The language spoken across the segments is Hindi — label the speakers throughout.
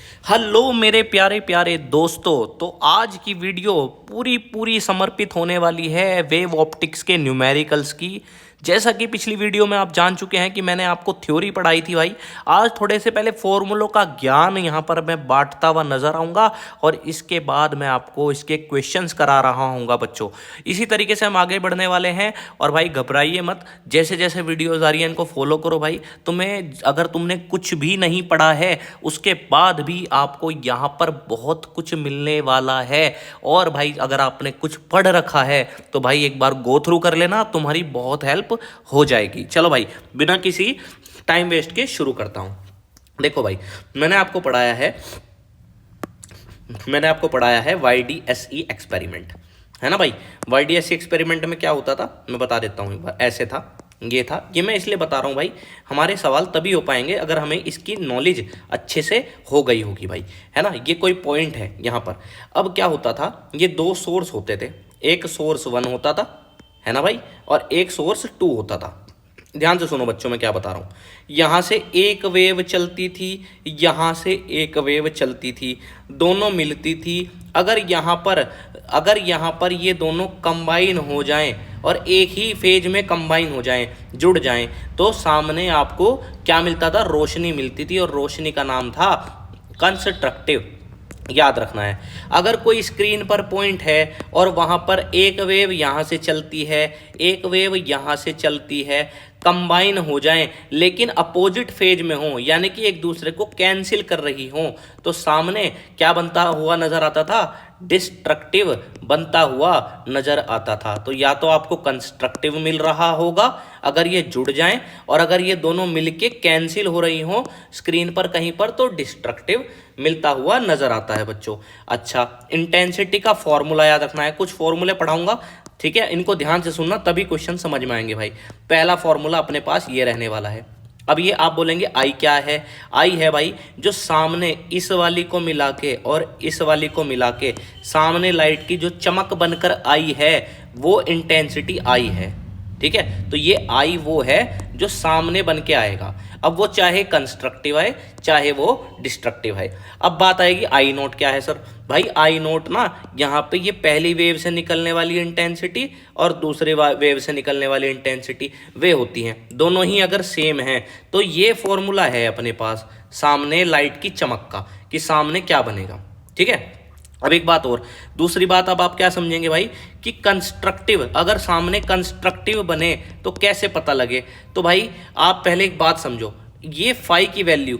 Speaker 1: हेलो मेरे प्यारे प्यारे दोस्तों। तो आज की वीडियो पूरी पूरी समर्पित होने वाली है वेव ऑप्टिक्स के न्यूमेरिकल्स की। जैसा कि पिछली वीडियो में आप जान चुके हैं कि मैंने आपको थ्योरी पढ़ाई थी भाई। आज थोड़े से पहले फॉर्मूलों का ज्ञान यहाँ पर मैं बांटता हुआ नजर आऊँगा और इसके बाद मैं आपको इसके क्वेश्चंस करा रहा हूँगा बच्चों। इसी तरीके से हम आगे बढ़ने वाले हैं और भाई घबराइए मत, जैसे जैसे वीडियोज़ आ रही हैं इनको फॉलो करो भाई। तुम्हें अगर तुमने कुछ भी नहीं पढ़ा है उसके बाद भी आपको यहाँ पर बहुत कुछ मिलने वाला है। और भाई अगर आपने कुछ पढ़ रखा है तो भाई एक बार गो थ्रू कर लेना, तुम्हारी बहुत हेल्प हो जाएगी। चलो भाई बिना किसी टाइम वेस्ट के शुरू करता हूँ। देखो भाई मैंने आपको पढ़ाया है YDSE एक्सपेरिमेंट, है ना भाई। YDSE एक्सपेरिमेंट में क्या होता था मैं बता देता हूँ एक बार। ऐसे था, ये था, ये मैं इसलिए बता रहा हूँ भाई, हमारे सवाल तभी हो पाएंगे अगर हमें इसकी नॉलेज अच्छे से हो गई होगी भाई, है ना। ये कोई पॉइंट है यहाँ पर। अब क्या होता था, ये दो सोर्स होते थे, एक सोर्स 1 होता था, है ना भाई, और एक सोर्स 2 होता था। ध्यान से सुनो बच्चों मैं क्या बता रहा हूँ। यहाँ से एक वेव चलती थी, यहाँ से एक वेव चलती थी, दोनों मिलती थी। अगर यहाँ पर ये दोनों कंबाइन हो जाएं और एक ही फेज में कंबाइन हो जाएं, जुड़ जाएं, तो सामने आपको क्या मिलता था, रोशनी मिलती थी और रोशनी का नाम था कंस्ट्रक्टिव। याद रखना है। अगर कोई स्क्रीन पर पॉइंट है और वहाँ पर एक वेव यहाँ से चलती है, एक वेव यहाँ से चलती है, कंबाइन हो जाएं लेकिन अपोजिट फेज में हो, यानी कि एक दूसरे को कैंसिल कर रही हो, तो सामने क्या बनता हुआ नजर आता था, डिस्ट्रक्टिव बनता हुआ नजर आता था। तो या तो आपको कंस्ट्रक्टिव मिल रहा होगा अगर ये जुड़ जाएं, और अगर ये दोनों मिलके कैंसिल हो रही हो स्क्रीन पर कहीं पर, तो डिस्ट्रक्टिव मिलता हुआ नजर आता है बच्चों। अच्छा, इंटेंसिटी का फॉर्मूला याद रखना है। कुछ फॉर्मूले पढ़ाऊंगा, ठीक है, इनको ध्यान से सुनना तभी क्वेश्चन समझ में आएंगे भाई। पहला फॉर्मूला अपने पास ये रहने वाला है। अब ये आप बोलेंगे आई क्या है। आई है भाई जो सामने इस वाली को मिला के और इस वाली को मिला के सामने लाइट की जो चमक बनकर आई है वो इंटेंसिटी आई है, ठीक है। तो ये आई वो है जो सामने बन के आएगा। अब वो चाहे कंस्ट्रक्टिव है चाहे वो डिस्ट्रक्टिव है। अब बात आएगी आई नोट क्या है सर। भाई आई नोट ना, यहाँ पे ये पहली वेव से निकलने वाली इंटेंसिटी और दूसरे वेव से निकलने वाली इंटेंसिटी वे होती हैं, दोनों ही अगर सेम हैं तो ये फॉर्मूला है अपने पास सामने लाइट की चमक का, कि सामने क्या बनेगा, ठीक है। अब एक बात और, दूसरी बात अब आप क्या समझेंगे भाई, कि कंस्ट्रक्टिव, अगर सामने कंस्ट्रक्टिव बने तो कैसे पता लगे। तो भाई आप पहले एक बात समझो, ये फाई की वैल्यू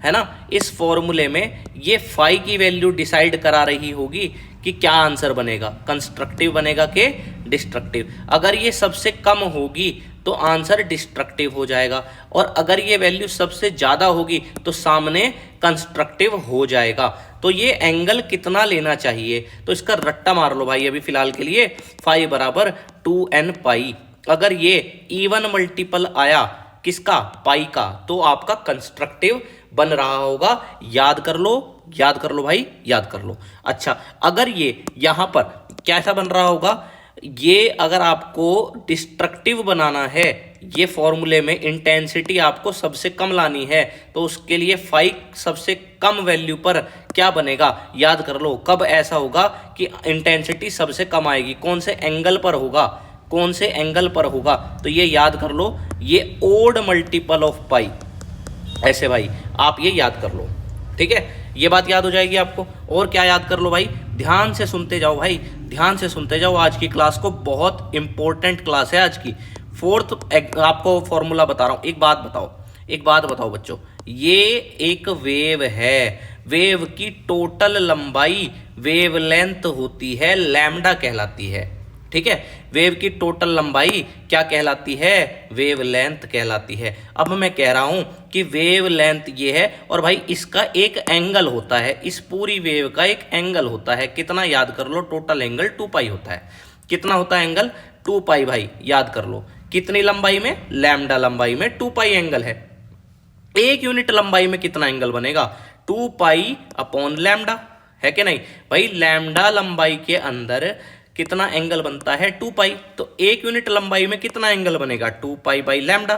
Speaker 1: है ना, इस फॉर्मूले में ये फाई की वैल्यू डिसाइड करा रही होगी कि क्या आंसर बनेगा, कंस्ट्रक्टिव बनेगा कि डिस्ट्रक्टिव। अगर ये सबसे कम होगी तो आंसर डिस्ट्रक्टिव हो जाएगा, और अगर ये वैल्यू सबसे ज़्यादा होगी तो सामने कंस्ट्रक्टिव हो जाएगा। तो ये एंगल कितना लेना चाहिए, तो इसका रट्टा मार लो भाई अभी फिलहाल के लिए, फाई बराबर 2n पाई। अगर ये इवन मल्टीपल आया किसका, पाई का, तो आपका कंस्ट्रक्टिव बन रहा होगा। याद कर लो, याद कर लो भाई, याद कर लो। अच्छा, अगर ये यहां पर कैसा बन रहा होगा, ये अगर आपको डिस्ट्रक्टिव बनाना है, ये फॉर्मूले में इंटेंसिटी आपको सबसे कम लानी है, तो उसके लिए फाई सबसे कम वैल्यू पर क्या बनेगा, याद कर लो। कब ऐसा होगा कि इंटेंसिटी सबसे कम आएगी, कौन से एंगल पर होगा, कौन से एंगल पर होगा, तो ये याद कर लो, ये ओड मल्टीपल ऑफ पाई। ऐसे भाई आप ये याद कर लो, ठीक है, ये बात याद हो जाएगी आपको। और क्या याद कर लो भाई, ध्यान से सुनते जाओ भाई, ध्यान से सुनते जाओ आज की क्लास को, बहुत इंपॉर्टेंट क्लास है आज की। फोर्थ आपको फॉर्मूला बता रहा हूं, एक बात बताओ बच्चों, ये एक वेव है, वेव की टोटल लंबाई वेव लेंथ होती है, लैम्डा कहलाती है, ठीक है। वेव की टोटल लंबाई क्या कहलाती है, वेव लेंथ कहलाती है। अब मैं कह रहा हूं कि वेव लेंथ ये है, और भाई इसका एक एंगल होता है, इस पूरी वेव का एक एंगल होता है, कितना, याद कर लो, टोटल एंगल 2 पाई होता है। कितना होता है एंगल, 2 पाई भाई, याद कर लो। कितनी लंबाई में, लैम्डा लंबाई में 2 पाई एंगल है। एक यूनिट लंबाई में कितना एंगल बनेगा, 2 पाई अपॉन लैम्डा, है कि नहीं भाई। लैम्डा लंबाई के अंदर कितना एंगल बनता है, 2 पाई, तो एक यूनिट लंबाई में कितना एंगल बनेगा, 2 पाई बाई लैम्डा।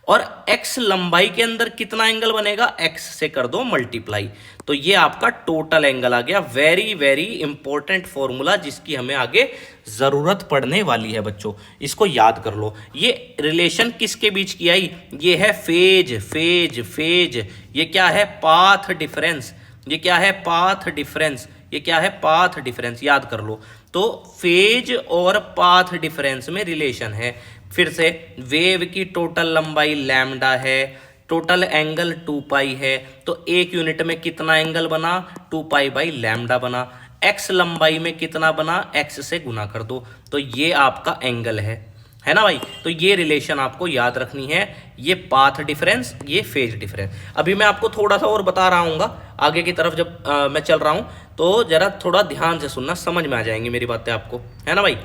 Speaker 1: और x लंबाई के अंदर कितना एंगल बनेगा, x से कर दो मल्टीप्लाई, तो ये आपका टोटल एंगल आ गया। वेरी वेरी इंपॉर्टेंट फॉर्मूला जिसकी हमें आगे जरूरत पड़ने वाली है बच्चों, इसको याद कर लो। ये रिलेशन किसके बीच की आई, ये है फेज फेज फेज, ये क्या है पाथ डिफरेंस, ये क्या है पाथ डिफरेंस, ये क्या है पाथ डिफरेंस, याद कर लो। तो फेज और पाथ डिफरेंस में रिलेशन है। फिर से वेव की टोटल लंबाई लैम्डा है, टोटल एंगल 2 पाई है, तो एक यूनिट में कितना एंगल बना, 2 पाई बाई लैम्डा बना। एक्स लंबाई में कितना बना, एक्स से गुना कर दो, तो ये आपका एंगल है ना भाई। तो ये रिलेशन आपको याद रखनी है, ये पाथ डिफरेंस, ये फेज डिफरेंस। अभी मैं आपको थोड़ा सा और बता रहा हूँ आगे की तरफ जब मैं चल रहा हूँ, तो जरा थोड़ा ध्यान से सुनना, समझ में आ जाएंगी मेरी बातें आपको, है ना भाई।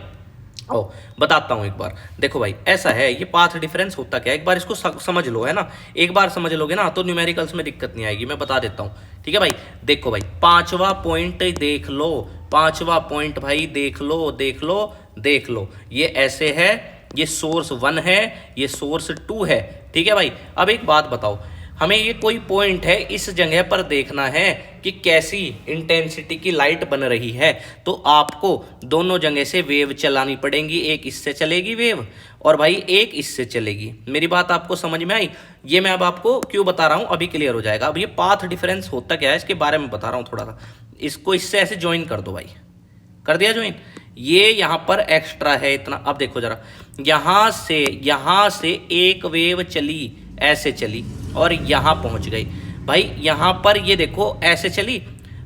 Speaker 1: ओ बताता हूँ एक बार, देखो भाई ऐसा है, ये पाथ डिफरेंस होता क्या है, एक बार इसको समझ लो, है ना। एक बार समझ लोगे ना तो न्यूमेरिकल्स में दिक्कत नहीं आएगी, मैं बता देता हूँ, ठीक है भाई। देखो भाई पांचवा पॉइंट देख लो, पांचवा पॉइंट भाई देख लो देख लो देख लो, ये ऐसे है, ये सोर्स 1 है, ये सोर्स 2 है, ठीक है भाई। अब एक बात बताओ, हमें ये कोई पॉइंट है, इस जगह पर देखना है कि कैसी इंटेंसिटी की लाइट बन रही है, तो आपको दोनों जगह से वेव चलानी पड़ेगी, एक इससे चलेगी वेव और भाई एक इससे चलेगी। मेरी बात आपको समझ में आई, ये मैं अब आपको क्यों बता रहा हूँ, अभी क्लियर हो जाएगा। अब ये पाथ डिफरेंस होता क्या है इसके बारे में बता रहा हूँ थोड़ा सा, इसको इससे ऐसे ज्वाइन कर दो भाई, कर दिया ज्वाइन, ये यहां पर एक्स्ट्रा है इतना। अब देखो जरा, यहां से एक वेव चली, ऐसे चली और यहां पहुंच गई भाई, यहां पर ये देखो ऐसे चली,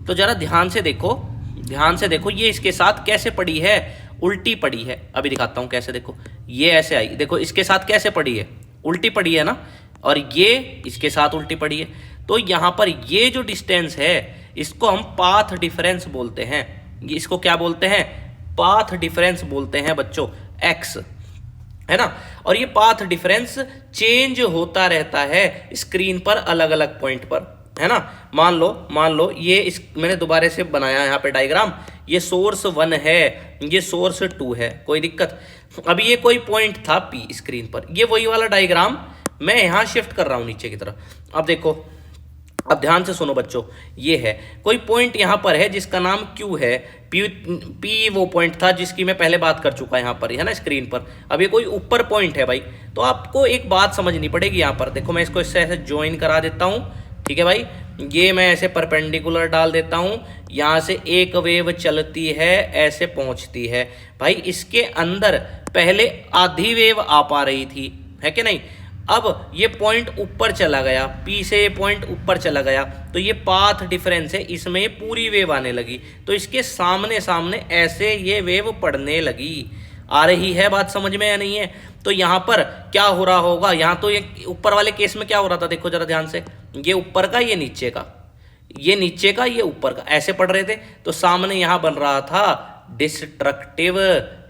Speaker 1: तो जरा ध्यान से देखो, ध्यान से देखो, ये इसके साथ कैसे पड़ी है, उल्टी पड़ी है। अभी दिखाता हूं कैसे, देखो ये ऐसे आई, देखो इसके साथ कैसे पड़ी है, उल्टी पड़ी है ना, और ये इसके साथ उल्टी पड़ी है। तो यहां पर ये जो डिस्टेंस है इसको हम पाथ डिफरेंस बोलते हैं, इसको क्या बोलते हैं, पाथ डिफरेंस बोलते हैं बच्चों, एक्स, है ना। और ये पाथ डिफरेंस चेंज होता रहता है स्क्रीन पर अलग अलग पॉइंट पर, है ना। मान लो ये इस मैंने दोबारा से बनाया यहाँ पे डायग्राम, ये सोर्स 1 है, ये सोर्स 2 है, कोई दिक्कत। अभी ये कोई पॉइंट था पी स्क्रीन पर, ये वही वाला डायग्राम मैं यहाँ शिफ्ट कर रहा हूँ नीचे की तरफ। अब देखो, अब ध्यान से सुनो बच्चों, ये है कोई पॉइंट यहां पर है जिसका नाम Q है, P वो पॉइंट था जिसकी मैं पहले बात कर चुका यहां पर, है ना स्क्रीन पर। अब ये कोई ऊपर पॉइंट है भाई, तो आपको एक बात समझनी पड़ेगी यहां पर। देखो मैं इसको इससे ऐसे ज्वाइन करा देता हूं, ठीक है भाई, ये मैं ऐसे परपेंडिकुलर डाल देता हूं, यहां से एक वेव चलती है, ऐसे पहुंचती है भाई, इसके अंदर पहले आधी वेव आ पा रही थी, है कि नहीं। अब ये पॉइंट ऊपर चला गया, P से ये पॉइंट ऊपर चला गया, तो ये पाथ डिफरेंस है, इसमें ये पूरी वेव आने लगी, तो इसके सामने सामने ऐसे ये वेव पड़ने लगी। आ रही है बात समझ में या नहीं है। तो यहाँ पर क्या हो रहा होगा, यहाँ तो ये ऊपर वाले केस में क्या हो रहा था, देखो जरा ध्यान से, ये ऊपर का, ये नीचे का, ये नीचे का, ये ऊपर का, ऐसे पड़ रहे थे, तो सामने यहाँ बन रहा था डिस्ट्रक्टिव,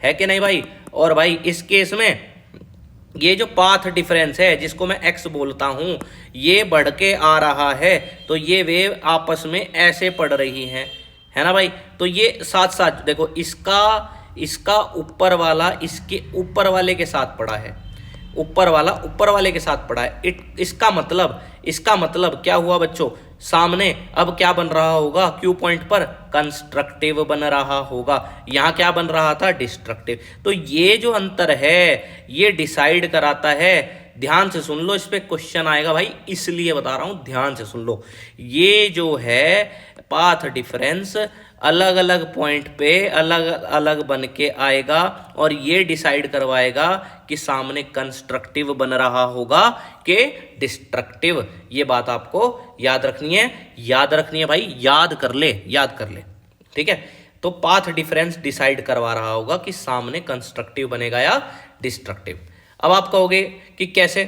Speaker 1: है कि नहीं भाई। और भाई इस केस में ये जो पाथ डिफरेंस है जिसको मैं x बोलता हूं, ये बढ़ के आ रहा है, तो ये वेव आपस में ऐसे पड़ रही हैं, है ना भाई। तो ये साथ साथ देखो, इसका ऊपर वाला इसके ऊपर वाले के साथ पड़ा है, ऊपर वाला ऊपर वाले के साथ पड़ा है। इसका मतलब क्या हुआ बच्चों, सामने अब क्या बन रहा होगा, Q पॉइंट पर कंस्ट्रक्टिव बन रहा होगा, यहाँ क्या बन रहा था, डिस्ट्रक्टिव। तो ये जो अंतर है ये डिसाइड कराता है, ध्यान से सुन लो, इस पे क्वेश्चन आएगा भाई, इसलिए बता रहा हूं, ध्यान से सुन लो। ये जो है पाथ डिफरेंस अलग अलग पॉइंट पे अलग अलग बन के आएगा, और ये डिसाइड करवाएगा कि सामने कंस्ट्रक्टिव बन रहा होगा कि डिस्ट्रक्टिव। ये बात आपको याद रखनी है, याद रखनी है भाई, याद कर ले, याद कर ले, ठीक है। तो पाथ डिफरेंस डिसाइड करवा रहा होगा कि सामने कंस्ट्रक्टिव बनेगा या डिस्ट्रक्टिव। अब आप कहोगे कि कैसे,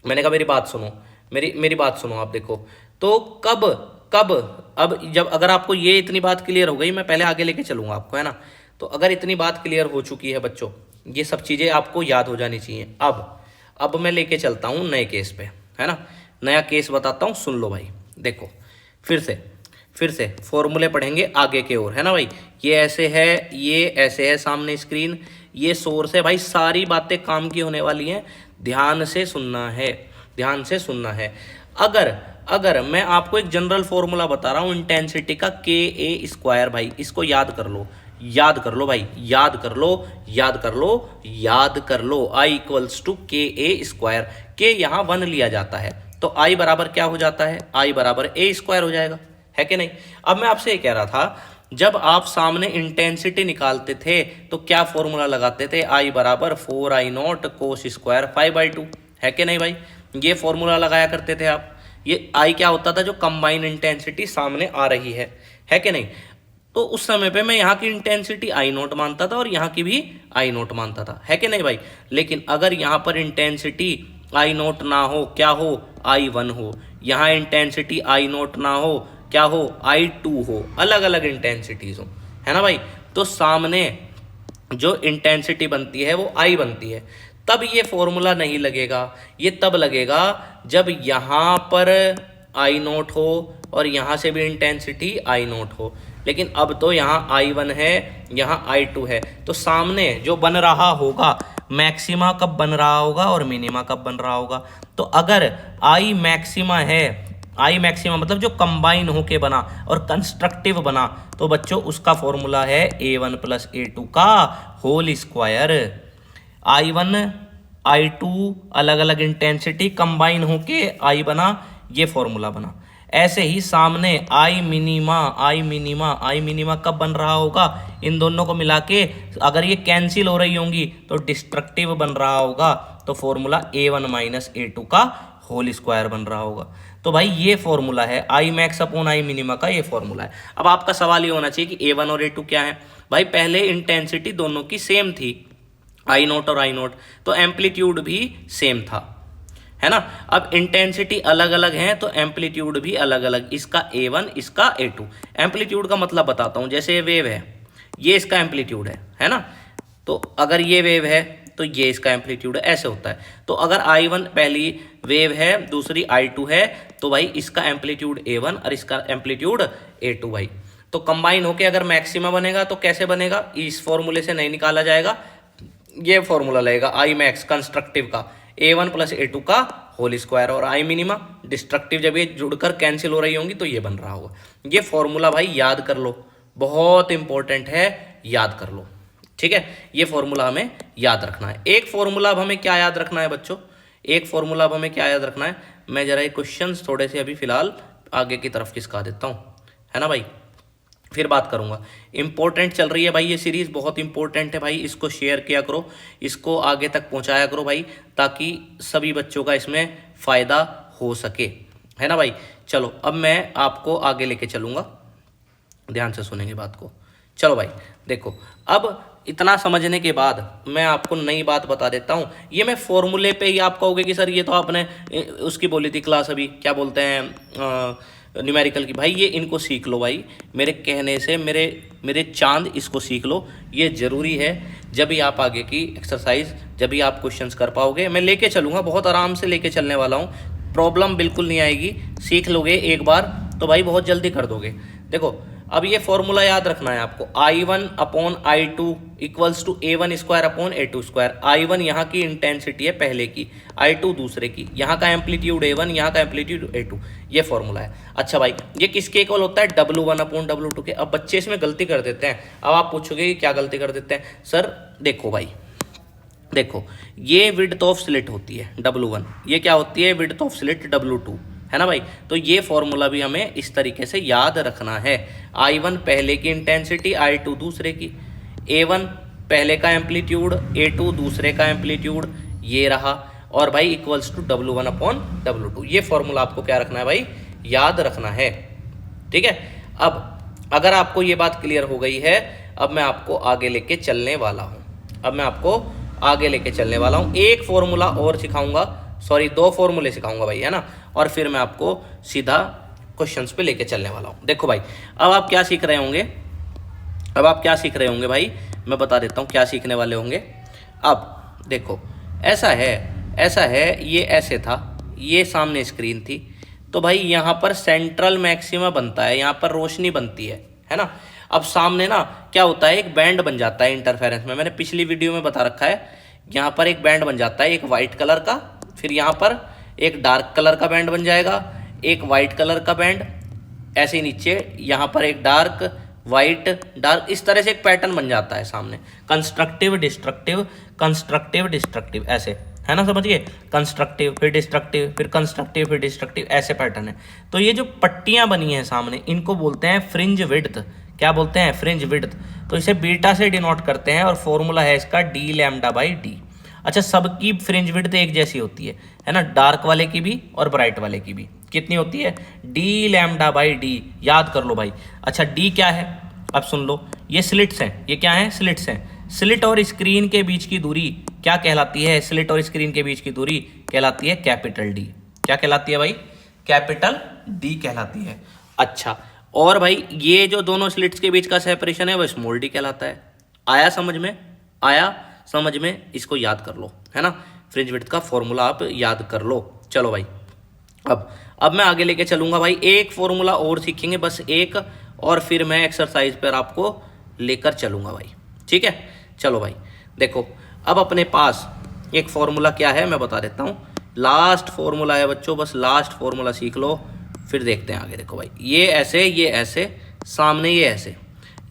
Speaker 1: मैंने कहा मेरी बात सुनो, मेरी बात सुनो, आप देखो तो कब अब जब अगर आपको ये इतनी बात क्लियर हो गई, मैं पहले आगे लेके चलूंगा आपको, है ना। तो अगर इतनी बात क्लियर हो चुकी है बच्चों, ये सब चीजें आपको याद हो जानी चाहिए। अब मैं लेके चलता हूँ नए केस पे, है ना, नया केस बताता हूँ, सुन लो भाई। देखो फिर से फॉर्मूले पढ़ेंगे आगे के ओर, है ना भाई। ये ऐसे है, ये ऐसे है सामने स्क्रीन, ये सोर्स है भाई, सारी बातें काम की होने वाली हैं, ध्यान से सुनना है, ध्यान से सुनना है। अगर अगर मैं आपको एक जनरल फॉर्मूला बता रहा हूँ इंटेंसिटी का, के ए स्क्वायर, भाई इसको याद कर लो, याद कर लो भाई, याद कर लो, याद कर लो, याद कर लो। आई इक्वल्स टू के ए स्क्वायर, के यहाँ 1 लिया जाता है तो आई बराबर क्या हो जाता है, आई बराबर ए स्क्वायर हो जाएगा, है कि नहीं। अब मैं आपसे ये कह रहा था, जब आप सामने इंटेंसिटी निकालते थे तो क्या फॉर्मूला लगाते थे, आई बराबर 4I0 कोस स्क्वायर 5/2, है कि नहीं भाई। ये फॉर्मूला लगाया करते थे आप। ये आई क्या होता था, जो कंबाइन इंटेंसिटी सामने आ रही है कि नहीं। तो उस समय पे मैं यहाँ की इंटेंसिटी I0 मानता था और यहाँ की भी I0 मानता था, है कि नहीं भाई। लेकिन अगर यहाँ पर इंटेंसिटी I0 ना हो, क्या हो, I1 हो, यहाँ इंटेंसिटी I0 ना हो, क्या हो, I2 हो, अलग अलग इंटेंसिटीज हो, है ना भाई। तो सामने जो इंटेंसिटी बनती है वो I बनती है, तब ये फॉर्मूला नहीं लगेगा। ये तब लगेगा जब यहाँ पर I0 हो और यहाँ से भी इंटेंसिटी I0 हो। लेकिन अब तो यहाँ I1 है, यहाँ I2 है, तो सामने जो बन रहा होगा, मैक्सिमा कब बन रहा होगा और मिनिमा कब बन रहा होगा। तो अगर I मैक्सिमा है, आई मैक्सिमा मतलब जो कंबाइन होके बना और कंस्ट्रक्टिव बना, तो बच्चों उसका फॉर्मूला है A1 + A2 का होल स्क्वायर। I1 I2 अलग अलग इंटेंसिटी कंबाइन होके I बना, ये फॉर्मूला बना। ऐसे ही सामने आई मिनिमा कब बन रहा होगा, इन दोनों को मिला के अगर ये कैंसिल हो रही होंगी तो डिस्ट्रक्टिव बन रहा होगा, तो फॉर्मूला A1 - A2 का होल स्क्वायर बन रहा होगा। तो भाई ये फॉर्मूला है I max upon I minima का, ये फॉर्मूला है। अब आपका सवाल ये होना चाहिए कि A1 और A2 क्या है। भाई पहले इंटेंसिटी दोनों की सेम थी, I0 और I0, तो एम्पलीट्यूड भी सेम था, है ना। अब इंटेंसिटी अलग अलग है तो एम्पलीट्यूड भी अलग अलग, इसका A1 इसका A2। एम्पलीट्यूड का मतलब बताता हूं, जैसे ये वेव है, ये इसका एम्पलीट्यूड है ना। तो अगर ये वेव है तो ये इसका एम्पलीट्यूड है, ऐसे होता है। तो अगर I1 पहली वेव है, दूसरी I2 है, तो भाई इसका एम्पलीट्यूड A1 और इसका एम्पलीट्यूड A2 भाई। तो कंबाइन होके अगर मैक्सिमा बनेगा तो कैसे बनेगा, इस फॉर्मूले से नहीं निकाला जाएगा, ये फॉर्मूला लगेगा आई मैक्स कंस्ट्रक्टिव का A1 + A2 का होल स्क्वायर, और आई मिनिमा डिस्ट्रक्टिव जब ये जुड़कर कैंसिल हो रही होंगी तो ये बन रहा होगा। ये फॉर्मूला भाई याद कर लो, बहुत इंपॉर्टेंट है, याद कर लो, ठीक है। ये फॉर्मूला हमें याद रखना है। एक फॉर्मूला अब हमें क्या याद रखना है बच्चों, एक फॉर्मूला अब हमें क्या याद रखना है, मैं जरा ये क्वेश्चंस थोड़े से अभी फिलहाल आगे की तरफ खिसका देता हूँ, है ना भाई, फिर बात करूंगा। इंपॉर्टेंट चल रही है भाई ये सीरीज, बहुत इंपॉर्टेंट है भाई, इसको शेयर किया करो, इसको आगे तक पहुंचाया करो भाई, ताकि सभी बच्चों का इसमें फ़ायदा हो सके, है ना भाई। चलो अब मैं आपको आगे लेके चलूँगा, ध्यान से सुनेंगे बात को। चलो भाई देखो, अब इतना समझने के बाद मैं आपको नई बात बता देता हूँ। ये मैं फॉर्मूले पे ही आप कहोगे कि सर ये तो आपने उसकी बोली थी क्लास, अभी क्या बोलते हैं न्यूमेरिकल की, भाई ये इनको सीख लो भाई, मेरे कहने से मेरे चांद इसको सीख लो, ये ज़रूरी है। जब भी आप आगे की एक्सरसाइज, जब भी आप क्वेश्चंस कर पाओगे, मैं लेके चलूँगा, बहुत आराम से लेके चलने वाला हूँ, प्रॉब्लम बिल्कुल नहीं आएगी, सीख लोगे एक बार तो भाई बहुत जल्दी कर दोगे। देखो अब ये फॉर्मूला याद रखना है आपको, I1/I2 = A1² I1 यहाँ की इंटेंसिटी है पहले की, I2 दूसरे की, यहाँ का एम्पलीट्यूड A1, यहाँ का एम्पलीट्यूड A2, ये फॉर्मूला है। अच्छा भाई ये किसके इक्वल होता है, W1/W2 के। अब बच्चे इसमें गलती कर देते हैं, अब आप पूछोगे कि क्या गलती कर देते हैं सर। देखो भाई देखो, ये विड्थ ऑफ स्लिट होती है W1, ये क्या होती है, विड्थ ऑफ स्लिट W2, है ना भाई। तो ये फॉर्मूला भी हमें इस तरीके से याद रखना है। I1 पहले की इंटेंसिटी, I2 दूसरे की, A1 पहले का एम्पलीट्यूड, A2 दूसरे का एम्पलीट्यूड, ये रहा, और भाई इक्वल्स टू W1/W2। ये फॉर्मूला आपको क्या रखना है भाई, याद रखना है, ठीक है। अब अगर आपको ये बात क्लियर हो गई है, अब मैं आपको आगे लेके चलने वाला हूँ, एक फॉर्मूला और सिखाऊंगा, सॉरी 2 फॉर्मूले सिखाऊंगा भाई, है ना, और फिर मैं आपको सीधा क्वेश्चंस पे लेके चलने वाला हूँ। देखो भाई अब आप क्या सीख रहे होंगे, भाई मैं बता देता हूँ क्या सीखने वाले होंगे। अब देखो ऐसा है, ये ऐसे था, ये सामने स्क्रीन थी, तो भाई यहाँ पर सेंट्रल मैक्सिमा बनता है, यहाँ पर रोशनी बनती है ना। अब सामने ना क्या होता है, एक बैंड बन जाता है इंटरफेरेंस में, मैंने पिछली वीडियो में बता रखा है यहाँ पर एक बैंड बन जाता है एक वाइट कलर का, फिर यहाँ पर एक डार्क कलर का बैंड बन जाएगा, एक वाइट कलर का बैंड, ऐसे ही नीचे यहाँ पर एक डार्क वाइट डार्क, इस तरह से एक पैटर्न बन जाता है सामने। कंस्ट्रक्टिव डिस्ट्रक्टिव, कंस्ट्रक्टिव डिस्ट्रक्टिव, ऐसे, है ना, समझिए। कंस्ट्रक्टिव फिर डिस्ट्रक्टिव फिर कंस्ट्रक्टिव फिर डिस्ट्रक्टिव, ऐसे पैटर्न है। तो ये जो पट्टियां बनी हैं सामने, इनको बोलते हैं फ्रिंज विड्थ। क्या बोलते हैं? Fringe width. तो इसे बीटा से डिनोट करते हैं और फॉर्मूला है इसका डी लैम्डा बाई डी। अच्छा, सबकी फ्रिंज विड्थ एक जैसी होती है ना, डार्क वाले की भी और ब्राइट वाले की भी। कितनी होती है? डी लैम्डा बाई डी, याद कर लो भाई। अच्छा, डी क्या है? अब सुन लो, ये स्लिट्स हैं। ये क्या है? स्लिट्स हैं। स्लिट और स्क्रीन के बीच की दूरी क्या कहलाती है? स्लिट और स्क्रीन के बीच की दूरी कहलाती है कैपिटल डी। क्या कहलाती है भाई? कैपिटल डी कहलाती है। अच्छा, और भाई ये जो दोनों स्लिट्स के बीच का सेपरेशन है वो स्मॉल डी कहलाता है। आया समझ में? आया समझ में? इसको याद कर लो, है ना। फ्रिंज विड्थ का फॉर्मूला आप याद कर लो। चलो भाई, अब मैं आगे लेके चलूंगा भाई। एक फॉर्मूला और सीखेंगे, बस एक, और फिर मैं एक्सरसाइज पर आपको लेकर चलूंगा भाई, ठीक है। चलो भाई, देखो अब अपने पास एक फॉर्मूला क्या है मैं बता देता हूँ। लास्ट फॉर्मूला है बच्चों, बस लास्ट फॉर्मूला सीख लो, फिर देखते हैं आगे। देखो भाई, ये ऐसे, सामने ये ऐसे,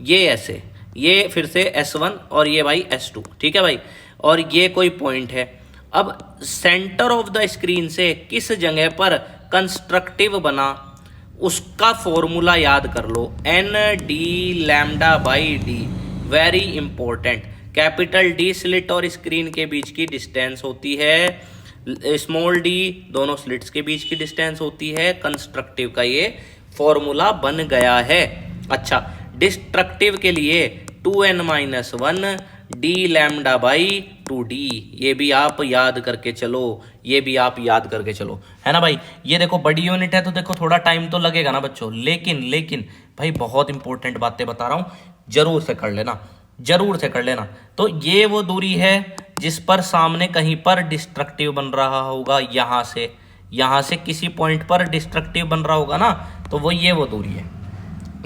Speaker 1: ये ऐसे, ये फिर से S1 और ये भाई S2, ठीक है भाई। और ये कोई पॉइंट है। अब सेंटर ऑफ द स्क्रीन से किस जगह पर कंस्ट्रक्टिव बना, उसका फॉर्मूला याद कर लो, n D lambda by D. Very important. Capital D slit और स्क्रीन के बीच की डिस्टेंस होती है, स्मॉल डी दोनों स्लिट्स के बीच की डिस्टेंस होती है। कंस्ट्रक्टिव का ये फॉर्मूला बन गया है। अच्छा, डिस्ट्रक्टिव के लिए 2n-1 D lambda by 2d, ये भी आप याद करके चलो, ये भी आप याद करके चलो, है ना भाई। ये देखो बड़ी यूनिट है तो देखो थोड़ा टाइम तो लगेगा ना बच्चों, लेकिन भाई बहुत इंपॉर्टेंट बातें बता रहा हूँ, जरूर से कर लेना, जरूर से कर लेना। तो ये वो दूरी है जिस पर सामने कहीं पर डिस्ट्रक्टिव बन रहा होगा, यहाँ से किसी पॉइंट पर डिस्ट्रक्टिव बन रहा होगा ना, तो वो दूरी है।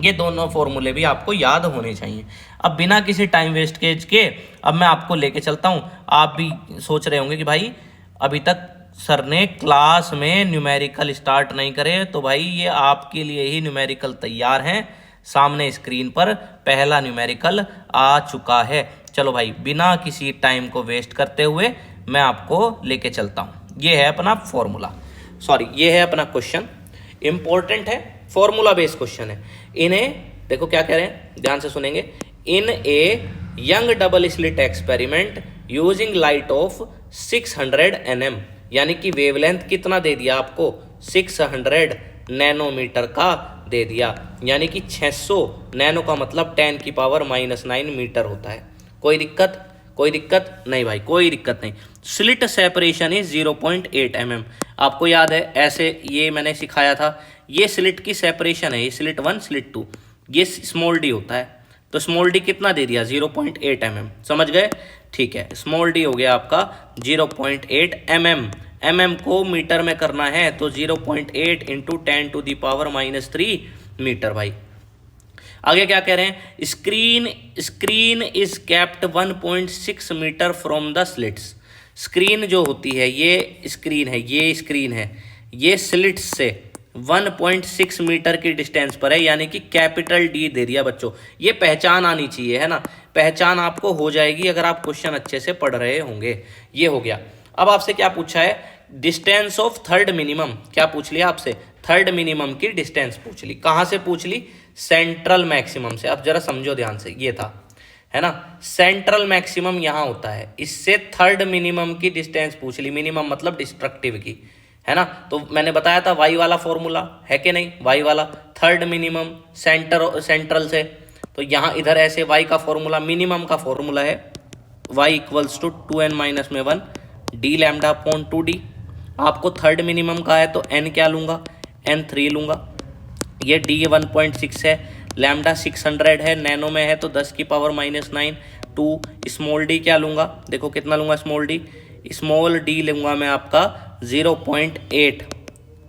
Speaker 1: ये दोनों फॉर्मूले भी आपको याद होने चाहिए। अब बिना किसी टाइम वेस्ट के अब मैं आपको लेके चलता हूँ। आप भी सोच रहे होंगे कि भाई अभी तक सर ने क्लास में न्यूमेरिकल स्टार्ट नहीं करे, तो भाई ये आपके लिए ही न्यूमेरिकल तैयार हैं। सामने स्क्रीन पर पहला न्यूमेरिकल आ चुका है। चलो भाई, बिना किसी टाइम को वेस्ट करते हुए मैं आपको लेके चलता हूँ। ये है अपना फॉर्मूला, सॉरी ये है अपना क्वेश्चन, इंपॉर्टेंट है, फॉर्मूला बेस्ड क्वेश्चन है। इन्हें देखो क्या कह रहे हैं, ध्यान से सुनेंगे। In a Young double slit experiment using light of 600 nm, यानी कि वेवलेंथ कितना दे दिया आपको? 600 नैनोमीटर का दे दिया, यानी कि 600 नैनो का मतलब 10⁻⁻9 मीटर होता है। कोई दिक्कत? कोई दिक्कत नहीं भाई, कोई दिक्कत नहीं। Slit separation is 0.8 mm। आपको याद है ऐसे, ये मैंने सिखाया था, ये स्लिट की सेपरेशन है, ये स्लिट 1 स्लिट 2, ये स्मॉल डी होता है। तो स्मॉल डी कितना दे दिया? 0.8 mm, समझ गए? ठीक है, स्मॉल डी हो गया आपका 0.8 mm। mm को मीटर में करना है तो 0.8 इंटू 10⁻³ मीटर भाई। आगे क्या कह रहे हैं? Screen is kept 1.6 metre from the slits. Screen जो होती है, ये स्क्रीन है, ये स्लिट्स से 1.6 मीटर की डिस्टेंस पर है, यानी कि कैपिटल डी दे दिया बच्चों। ये पहचान आनी चाहिए, है ना, पहचान आपको हो जाएगी अगर आप क्वेश्चन अच्छे से पढ़ रहे होंगे। ये हो गया। अब आपसे क्या पूछा है? Distance of third minimum. क्या पूछ लिया आपसे? थर्ड मिनिमम की डिस्टेंस पूछ ली। कहाँ से पूछ ली? सेंट्रल मैक्सिमम से। अब जरा समझो ध्यान से, ये था, है ना, सेंट्रल मैक्सिमम यहाँ होता है, इससे थर्ड मिनिमम की डिस्टेंस पूछ ली। मिनिमम मतलब डिस्ट्रक्टिव की, है ना। तो मैंने बताया था वाई वाला फॉर्मूला है कि नहीं, वाई वाला, थर्ड मिनिमम सेंट्रल से। तो यहाँ इधर ऐसे वाई का फॉर्मूला, मिनिमम का फॉर्मूला है y = 2n-1 D lambda upon 2d। आपको थर्ड मिनिमम का है तो n क्या लूँगा? n 3 लूँगा। ये d 1.6 है, लैम्डा 600 है, नैनो में है तो 10⁻⁻9। 2 स्मॉल डी क्या लूँगा? देखो कितना लूँगा स्मॉल डी? स्मॉल डी लूँगा मैं आपका 0.8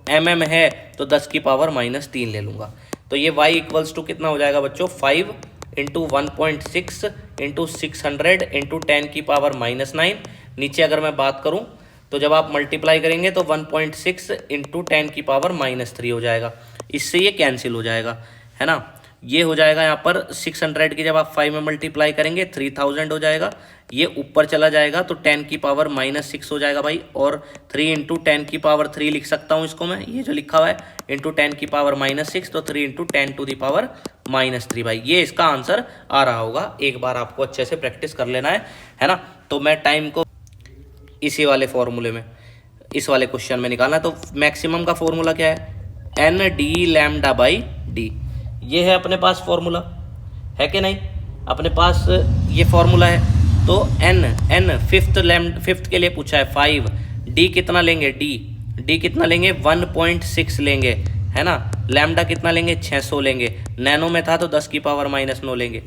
Speaker 1: mm है तो 10⁻³ ले लूँगा। तो ये y = कितना हो जाएगा बच्चों? 5 इंटू 1.6 इंटू 600 इंटू 10⁻⁻9। नीचे अगर मैं बात करूं तो जब आप मल्टीप्लाई करेंगे तो 1.6 इंटू 10⁻⁻3 हो जाएगा। इससे ये कैंसिल हो जाएगा, है ना। ये हो जाएगा यहाँ पर 600 की जब आप 5 में मल्टीप्लाई करेंगे 3000 हो जाएगा। ये ऊपर चला जाएगा तो 10⁻⁻6 हो जाएगा भाई, और 3 इंटू 10⁻3 लिख सकता हूँ इसको मैं, ये जो लिखा हुआ है इंटू 10⁻⁻6, तो 3 इंटू 10⁻3 भाई, ये इसका आंसर आ रहा होगा। एक बार आपको अच्छे से प्रैक्टिस कर लेना है ना। तो मैं टाइम को इसी वाले फॉर्मूले में, इस वाले क्वेश्चन में निकालना है। तो मैक्सिमम का फॉर्मूला क्या है, n D lambda by d. ये है अपने पास फॉर्मूला, है कि नहीं, अपने पास ये फॉर्मूला है। तो एन फिफ्थ के लिए पूछा है 5, डी कितना लेंगे, डी कितना लेंगे 1.6 लेंगे, है ना। लैम्डा कितना लेंगे 600 लेंगे, नैनो में था तो 10⁻⁻9 लेंगे।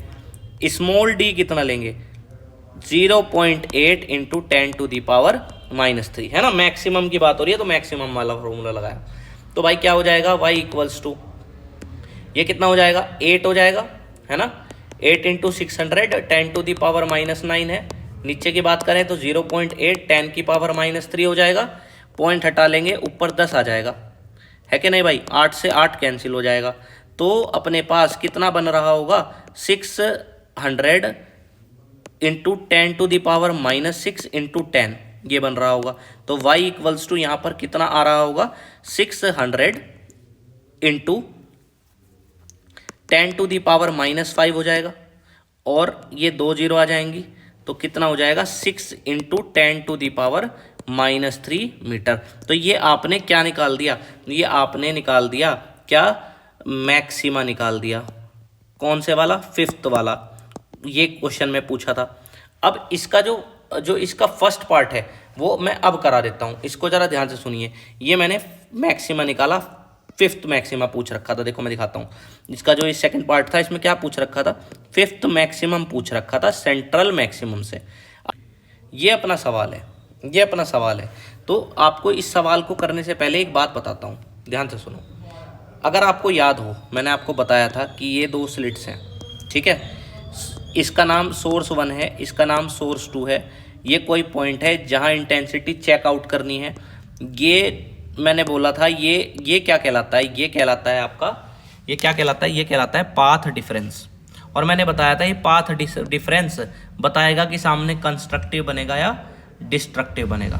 Speaker 1: स्मॉल डी कितना लेंगे 0.8 इंटू 10⁻⁻3, है ना। मैक्सिमम की बात हो रही है तो मैक्सिमम वाला फॉर्मूला लगाया। तो भाई क्या हो जाएगा, y इक्वल्स टू ये कितना हो जाएगा 8 हो जाएगा, है ना। 8 इंटू 600 10⁻⁻9 है। नीचे की बात करें तो 0.8 10⁻⁻3 हो जाएगा। पॉइंट हटा लेंगे ऊपर 10 आ जाएगा, है कि नहीं भाई। 8 से 8 कैंसिल हो जाएगा। तो अपने पास कितना बन रहा होगा 600 इंटू 10⁻⁻6 इंटू 10, ये बन रहा होगा। तो y इक्वल्स टू यहाँ पर कितना आ रहा होगा 600 इंटू 10⁻⁻5 हो जाएगा, और ये 2 0 आ जाएंगी तो कितना हो जाएगा 6 इंटू 10⁻3 मीटर। तो ये आपने क्या निकाल दिया, ये आपने निकाल दिया क्या, मैक्सिमा निकाल दिया। कौन से वाला, फिफ्थ वाला, ये क्वेश्चन में पूछा था। अब इसका जो इसका फर्स्ट पार्ट है वो मैं अब करा देता हूँ, इसको जरा ध्यान से सुनिए। ये मैंने मैक्सिमा निकाला, फिफ्थ मैक्सिमा पूछ रखा था, देखो मैं दिखाता हूँ। इसका जो इस सेकंड पार्ट था इसमें क्या पूछ रखा था, फिफ्थ मैक्सिमम पूछ रखा था सेंट्रल मैक्सिमम से। ये अपना सवाल है, ये अपना सवाल है। तो आपको इस सवाल को करने से पहले एक बात बताता हूँ, ध्यान से सुनो। अगर आपको याद हो, मैंने आपको बताया था कि ये 2 स्लिट्स हैं, ठीक है। इसका नाम सोर्स 1 है, इसका नाम सोर्स 2 है। ये कोई पॉइंट है जहाँ इंटेंसिटी चेकआउट करनी है। ये मैंने बोला था ये क्या कहलाता है, ये कहलाता है आपका, ये क्या कहलाता है, ये कहलाता है पाथ डिफरेंस। और मैंने बताया था ये पाथ डिफरेंस बताएगा कि सामने कंस्ट्रक्टिव बनेगा या डिस्ट्रक्टिव बनेगा।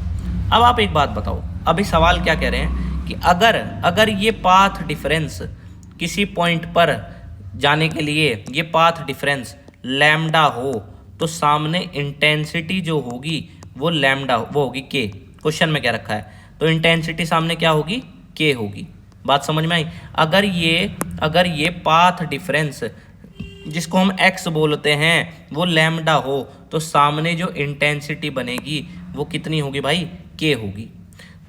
Speaker 1: अब आप एक बात बताओ, अभी सवाल क्या कह रहे हैं कि अगर ये पाथ डिफरेंस किसी पॉइंट पर जाने के लिए ये पाथ डिफरेंस लैम्डा हो तो सामने इंटेंसिटी जो होगी वो लैम्डा वो होगी के। क्वेश्चन में क्या रखा है, तो इंटेंसिटी सामने क्या होगी के होगी। बात समझ में आई। अगर ये पाथ डिफरेंस जिसको हम x बोलते हैं वो लैम्डा हो तो सामने जो इंटेंसिटी बनेगी वो कितनी होगी भाई, के होगी।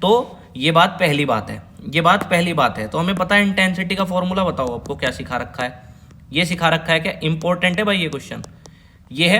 Speaker 1: तो ये बात पहली बात है, ये बात पहली बात है। तो हमें पता है इंटेंसिटी का फॉर्मूला, बताओ आपको क्या सिखा रखा है, ये सिखा रखा है क्या, इंपॉर्टेंट है भाई ये क्वेश्चन। ये है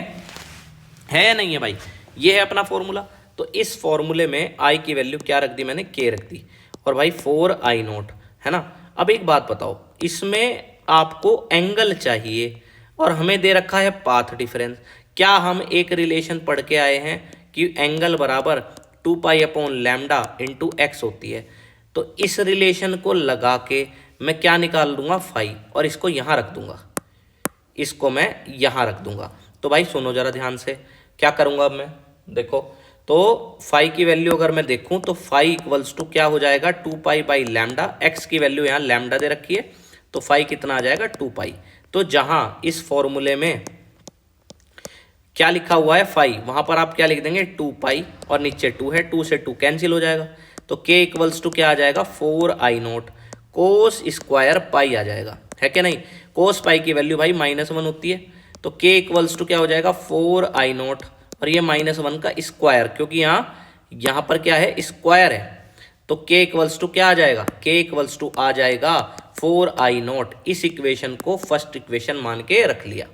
Speaker 1: या नहीं है भाई, ये है अपना फॉर्मूला। तो इस फॉर्मूले में आई की वैल्यू क्या रख दी मैंने, के रख दी, और भाई 4I0, है ना। अब एक बात बताओ, इसमें आपको एंगल चाहिए और हमें दे रखा है पाथ डिफरेंस। क्या हम एक रिलेशन पढ़ के आए हैं कि एंगल बराबर 2π/λ इंटू एक्स होती है। तो इस रिलेशन को लगा के मैं क्या निकाल दूंगा फाई, और इसको यहाँ रख दूंगा, इसको मैं यहाँ रख दूंगा। तो भाई सुनो जरा ध्यान से, क्या करूँगा अब मैं, देखो। तो फाई की वैल्यू अगर मैं देखूं तो फाई इक्वल्स टू क्या हो जाएगा 2π/λ। एक्स की वैल्यू यहाँ लैम्डा दे रखी है तो फाई कितना आ जाएगा 2π। तो जहां इस फॉर्मूले में क्या लिखा हुआ है फाई, वहां पर आप क्या लिख देंगे 2π, और नीचे 2 है, 2 से 2 कैंसिल हो जाएगा। तो k इक्वल्स टू क्या आ जाएगा 4I0 कोस स्क्वायर पाई आ जाएगा, है कि नहीं। कोस पाई की वैल्यू भाई -1 होती है। तो k इक्वल्स टू क्या हो जाएगा 4I0, और ये -1 का स्क्वायर, क्योंकि यहाँ पर क्या है स्क्वायर है। तो k इक्वल्स टू क्या आ जाएगा, k इक्वल्स टू आ जाएगा 4I0। इस इक्वेशन को फर्स्ट इक्वेशन मान के रख लिया,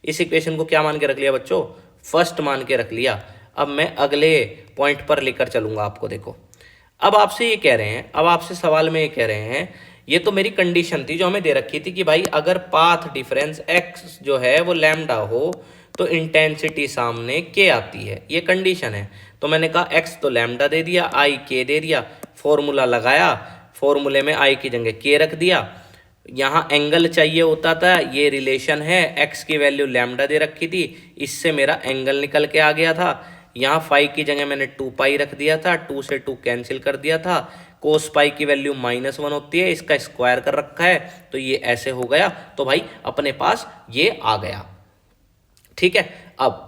Speaker 1: इस इक्वेशन को क्या मान के रख लिया बच्चों, फर्स्ट मान के रख लिया। अब मैं अगले पॉइंट पर लेकर चलूंगा आपको। देखो अब आपसे ये कह रहे हैं, अब आपसे सवाल में ये कह रहे हैं ये तो मेरी कंडीशन थी जो हमें दे रखी थी कि भाई अगर पाथ डिफरेंस x जो है वो लैम्डा हो तो इंटेंसिटी सामने k आती है, ये कंडीशन है। तो मैंने कहा x तो लैम्डा दे दिया, i k दे दिया, फॉर्मूला लगाया, फॉर्मूले में i की जगह k रख दिया। यहाँ एंगल चाहिए होता था, ये रिलेशन है, x की वैल्यू लैम्डा दे रखी थी, इससे मेरा एंगल निकल के आ गया था। यहाँ फाई की जगह मैंने 2 पाई रख दिया था, 2 से 2 कैंसिल कर दिया था। कोस पाई की वैल्यू -1 होती है, इसका स्क्वायर कर रखा है, तो ये ऐसे हो गया। तो भाई अपने पास ये आ गया। ठीक है, अब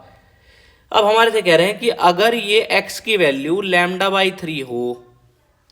Speaker 1: हमारे से कह रहे हैं कि अगर ये x की वैल्यू λ/3 हो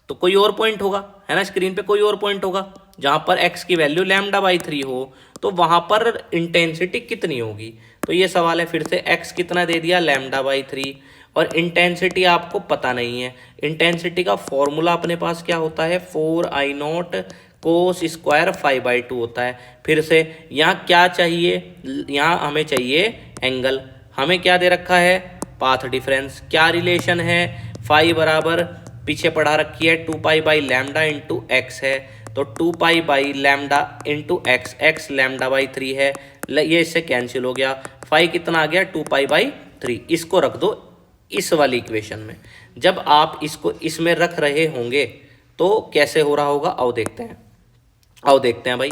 Speaker 1: तो कोई और पॉइंट होगा, है ना, स्क्रीन पे कोई और पॉइंट होगा जहां पर x की वैल्यू λ/3 हो, तो वहां पर इंटेंसिटी कितनी होगी। तो ये सवाल है, फिर से x कितना दे दिया λ/3 और इंटेंसिटी आपको पता नहीं है। इंटेंसिटी का फॉर्मूला अपने पास क्या होता है, 4I0 कोस स्क्वायर 5/2 होता है। फिर से यहाँ क्या चाहिए, यहाँ हमें चाहिए एंगल, हमें क्या दे रखा है, पाथ डिफरेंस। क्या रिलेशन है, फाई बराबर पीछे पढ़ा रखी है 2 pi by lambda into x है, तो 2 pi by lambda into x, x λ/3 है, ये इससे कैंसिल हो गया। फाई कितना आ गया, 2 पाई बाई 3। इसको रख दो इस वाली इक्वेशन में। जब आप इसको इसमें रख रहे होंगे तो कैसे हो रहा होगा, आओ देखते हैं भाई।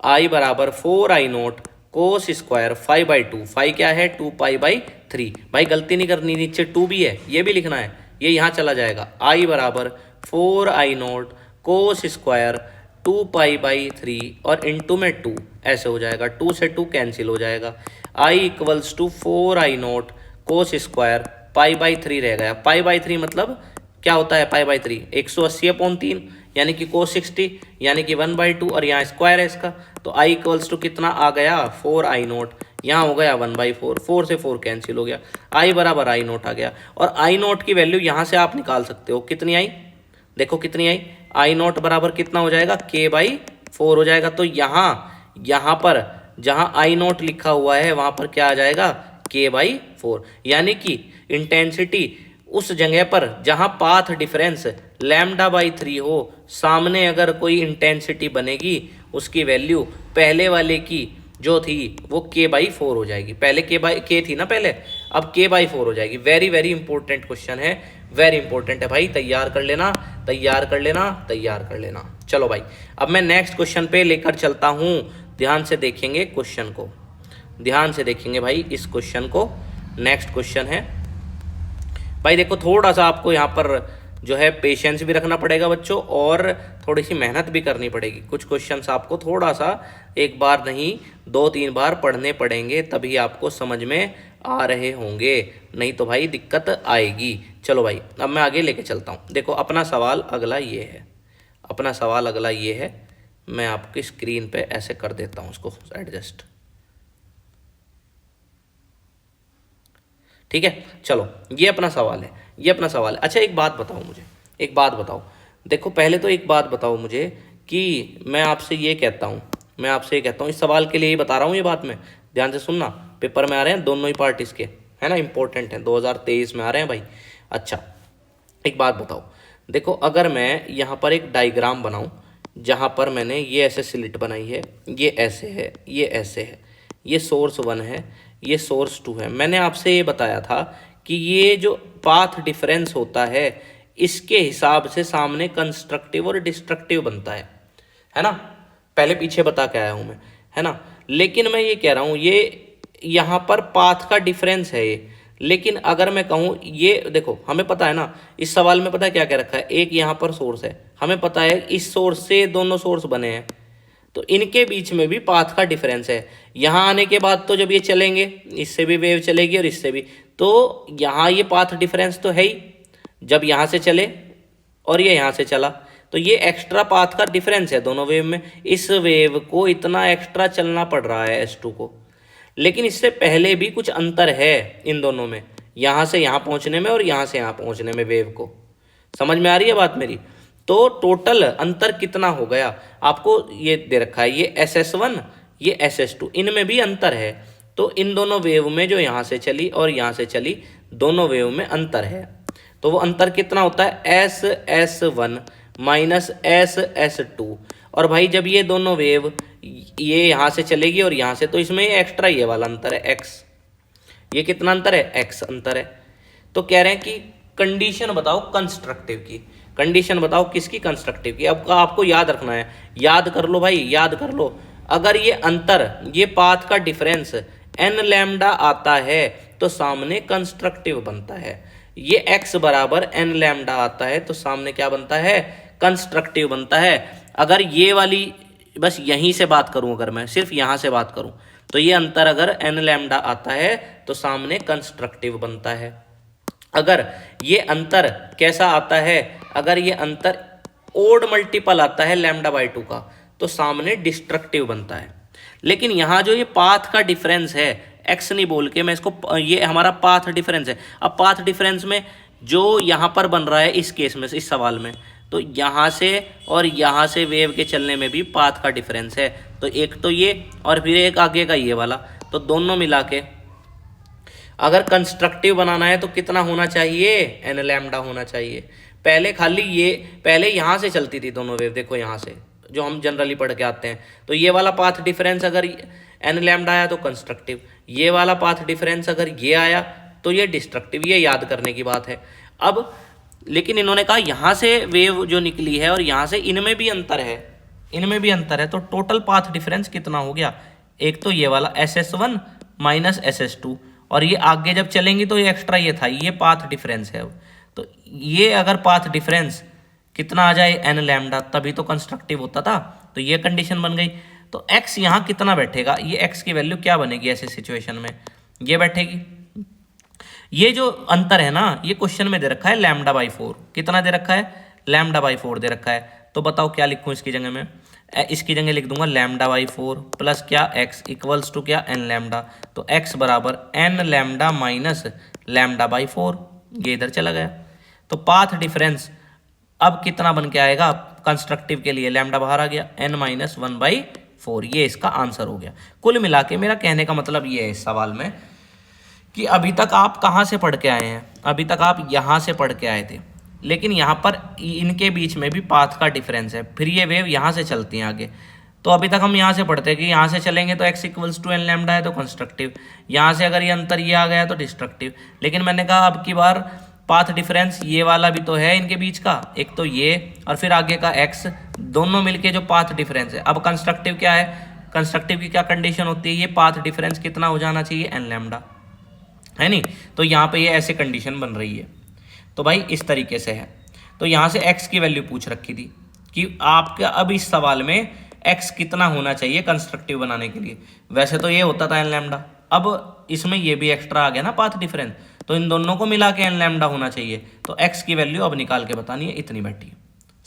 Speaker 1: I बराबर 4I0 कोस स्क्वायर 5/2, फाई क्या है 2 पाई बाई 3। भाई गलती नहीं करनी, नीचे 2 भी है, ये भी लिखना है, ये यहाँ चला जाएगा। I बराबर 4I0 cos square 2 pi by 3 और इंटू में 2, ऐसे हो जाएगा, 2 से 2 कैंसिल हो जाएगा। I equals to 4I0 cos square π/3 रह गया। π/3 मतलब क्या होता है, π/3 180/3 यानी कि cos 60 यानी कि 1/2 और यहाँ स्क्वायर है इसका। तो I इक्वल्स टू कितना आ गया 4I0, यहाँ हो गया 1/4, 4 से 4 कैंसिल हो गया, I बराबर I0 आ गया। और I0 की वैल्यू यहाँ से आप निकाल सकते हो, कितनी आई, देखो कितनी आई, I0 बराबर कितना हो जाएगा k/4 हो जाएगा। तो यहाँ पर जहाँ I0 लिखा हुआ है वहाँ पर क्या आ जाएगा k/4, यानी कि इंटेंसिटी उस जगह पर जहां पाथ डिफरेंस λ/3 हो, सामने अगर कोई इंटेंसिटी बनेगी उसकी वैल्यू पहले वाले की जो थी वो k/4 हो जाएगी। पहले k थी ना पहले, अब k/4 हो जाएगी। वेरी वेरी इंपॉर्टेंट क्वेश्चन है, वेरी इंपॉर्टेंट है भाई, तैयार कर लेना, तैयार कर लेना, तैयार कर लेना। चलो भाई, अब मैं नेक्स्ट क्वेश्चन पे लेकर चलता हूं। ध्यान से देखेंगे क्वेश्चन को, ध्यान से देखेंगे भाई इस क्वेश्चन को। नेक्स्ट क्वेश्चन है भाई, देखो थोड़ा सा आपको यहाँ पर जो है पेशेंस भी रखना पड़ेगा बच्चों, और थोड़ी सी मेहनत भी करनी पड़ेगी। कुछ क्वेश्चंस आपको थोड़ा सा एक बार नहीं 2-3 बार पढ़ने पड़ेंगे, तभी आपको समझ में आ रहे होंगे, नहीं तो भाई दिक्कत आएगी। चलो भाई, अब मैं आगे लेके चलता हूँ। देखो अपना सवाल अगला ये है, अपना सवाल अगला ये है, मैं आपकी स्क्रीन पे ऐसे कर देता हूँ उसको एडजस्ट, ठीक है। चलो ये अपना सवाल है, ये अपना सवाल है। अच्छा एक बात बताओ मुझे, एक बात बताओ, देखो पहले तो एक बात बताओ मुझे कि मैं आपसे ये कहता हूँ, मैं आपसे ये कहता हूँ, इस सवाल के लिए ही बता रहा हूँ ये बात, में ध्यान से सुनना, पेपर में आ रहे हैं दोनों ही पार्ट इसके, है ना, इंपॉर्टेंट है, 2023 में आ रहे हैं भाई। अच्छा एक बात बताओ, देखो अगर मैं यहाँ पर एक डायग्राम बनाऊँ जहाँ पर मैंने ये ऐसे स्लिट बनाई है, ये ऐसे है, ये ऐसे है, ये सोर्स 1 है, ये सोर्स 2 है। मैंने आपसे ये बताया था कि ये जो पाथ डिफरेंस होता है इसके हिसाब से सामने कंस्ट्रक्टिव और डिस्ट्रक्टिव बनता है ना, पहले पीछे बता के आया हूँ मैं, है ना। लेकिन मैं ये कह रहा हूँ ये यहाँ पर पाथ का डिफरेंस है ये, लेकिन अगर मैं कहूँ ये देखो, हमें पता है ना इस सवाल में, पता है क्या क्या रखा है, एक यहाँ पर सोर्स है, हमें पता है इस सोर्स से दोनों सोर्स बने हैं, तो इनके बीच में भी पाथ का डिफरेंस है। यहाँ आने के बाद तो जब ये चलेंगे इससे भी वेव चलेगी और इससे भी, तो यहाँ ये पाथ डिफरेंस तो है ही, जब यहाँ से चले और ये यहाँ से चला तो ये एक्स्ट्रा पाथ का डिफरेंस है दोनों वेव में। इस वेव को इतना एक्स्ट्रा चलना पड़ रहा है S2 को, लेकिन इससे पहले भी कुछ अंतर है इन दोनों में, यहाँ से यहाँ पहुँचने में और यहाँ से यहाँ पहुँचने में वेव को। समझ में आ रही है बात मेरी? तो टोटल अंतर कितना हो गया, आपको ये दे रखा है, ये SS1 ये SS2, इनमें भी अंतर है। तो इन दोनों वेव में जो यहाँ से चली और यहाँ से चली, दोनों वेव में अंतर है। तो वो अंतर कितना होता है, SS1 माइनस SS2, और भाई जब ये दोनों वेव ये यहाँ से चलेगी और यहाँ से, तो इसमें ये एक्स्ट्रा ये वाला अंतर है एक्स, ये कितना अंतर है, एक्स अंतर है। तो कह रहे हैं कि कंडीशन बताओ कंस्ट्रक्टिव की, कंडीशन बताओ किसकी, कंस्ट्रक्टिव की। अब आपको याद रखना है, याद कर लो भाई, याद कर लो। अगर ये अंतर, ये पाथ का डिफरेंस एन लैम्डा आता है तो सामने कंस्ट्रक्टिव बनता है। ये x बराबर एन लैम्डा आता है तो सामने क्या बनता है, कंस्ट्रक्टिव बनता है। अगर ये वाली बस यहीं से बात करूं, अगर मैं सिर्फ यहां से बात करूं, तो ये अंतर अगर एन लैम्डा आता है तो सामने कंस्ट्रक्टिव बनता है। अगर ये अंतर कैसा आता है, अगर ये अंतर ओड मल्टीपल आता है लैम्डा बाई 2 का, तो सामने डिस्ट्रक्टिव बनता है। लेकिन यहाँ जो ये पाथ का डिफरेंस है, एक्स नहीं बोल के मैं इसको, ये हमारा पाथ डिफरेंस है। अब पाथ डिफरेंस में जो यहाँ पर बन रहा है इस केस में, इस सवाल में, तो यहाँ से और यहाँ से वेव के चलने में भी पाथ का डिफरेंस है। तो एक तो ये और फिर एक आगे का ये वाला, तो दोनों मिला के अगर कंस्ट्रक्टिव बनाना है तो कितना होना चाहिए, एन लैम्डा होना चाहिए। पहले खाली ये, पहले यहाँ से चलती थी दोनों वेव, देखो यहाँ से जो हम जनरली पढ़ के आते हैं, तो ये वाला पाथ डिफरेंस अगर एन लैम्डा आया तो कंस्ट्रक्टिव, ये वाला पाथ डिफरेंस अगर ये आया तो ये डिस्ट्रक्टिव। ये याद करने की बात है। अब लेकिन इन्होंने कहा यहाँ से वेव जो निकली है और यहाँ से, इनमें भी अंतर है, इनमें भी अंतर है, तो टोटल पाथ डिफरेंस कितना हो गया, एक तो ये वाला SS1 माइनस SS2, और ये आगे जब चलेंगी तो ये एक्स्ट्रा ये था, ये पाथ डिफरेंस है। तो ये अगर पाथ डिफरेंस कितना आ जाए, एन लैम्डा, तभी तो कंस्ट्रक्टिव होता था। तो ये कंडीशन बन गई। तो x यहाँ कितना बैठेगा, ये x की वैल्यू क्या बनेगी ऐसे सिचुएशन में, ये बैठेगी। ये जो अंतर है ना, ये क्वेश्चन में दे रखा है लैम्डा बाई 4, कितना दे रखा है, लैम्डा बाई 4 दे रखा है। तो बताओ क्या लिखूं इसकी जगह में, इसकी जगह लिख दूंगा लैम्डा बाई 4 प्लस क्या, x इक्वल्स टू क्या, एन लैम्डा। तो x बराबर n lambda minus lambda by 4, ये इधर चला गया। तो पाथ डिफरेंस अब कितना बन के आएगा, कंस्ट्रक्टिव के लिए लैम्डा बाहर आ गया, n माइनस 1/4, ये इसका आंसर हो गया। कुल मिला के मेरा कहने का मतलब ये है इस सवाल में कि अभी तक आप कहाँ से पढ़ के आए हैं, अभी तक आप यहाँ से पढ़ के आए थे, लेकिन यहाँ पर इनके बीच में भी पाथ का डिफरेंस है, फिर ये वेव यहाँ से चलती हैं आगे। तो अभी तक हम यहाँ से पढ़ते हैं कि यहाँ से चलेंगे तो x equals to n lambda है तो कंस्ट्रक्टिव, यहाँ से अगर ये अंतर ये आ गया तो डिस्ट्रक्टिव। लेकिन मैंने कहा अब की बार पाथ डिफरेंस ये वाला भी तो है इनके बीच का, एक तो ये और फिर आगे का x, दोनों मिलके जो पाथ डिफरेंस है। अब कंस्ट्रक्टिव क्या है, कंस्ट्रक्टिव की क्या कंडीशन होती है, ये पाथ डिफरेंस कितना हो जाना चाहिए, एन लैम्डा, है नहीं। तो यहाँ पे ये ऐसे कंडीशन बन रही है। तो भाई इस तरीके से है। तो यहाँ से x की वैल्यू पूछ रखी थी कि आपका अब इस सवाल में x कितना होना चाहिए कंस्ट्रक्टिव बनाने के लिए। वैसे तो ये होता था एन लैम्डा, अब इसमें ये भी एक्स्ट्रा आ गया ना पाथ डिफरेंस, तो इन दोनों को मिला के एन लैम्डा होना चाहिए। तो x की वैल्यू अब निकाल के बतानी है, इतनी बैठी है,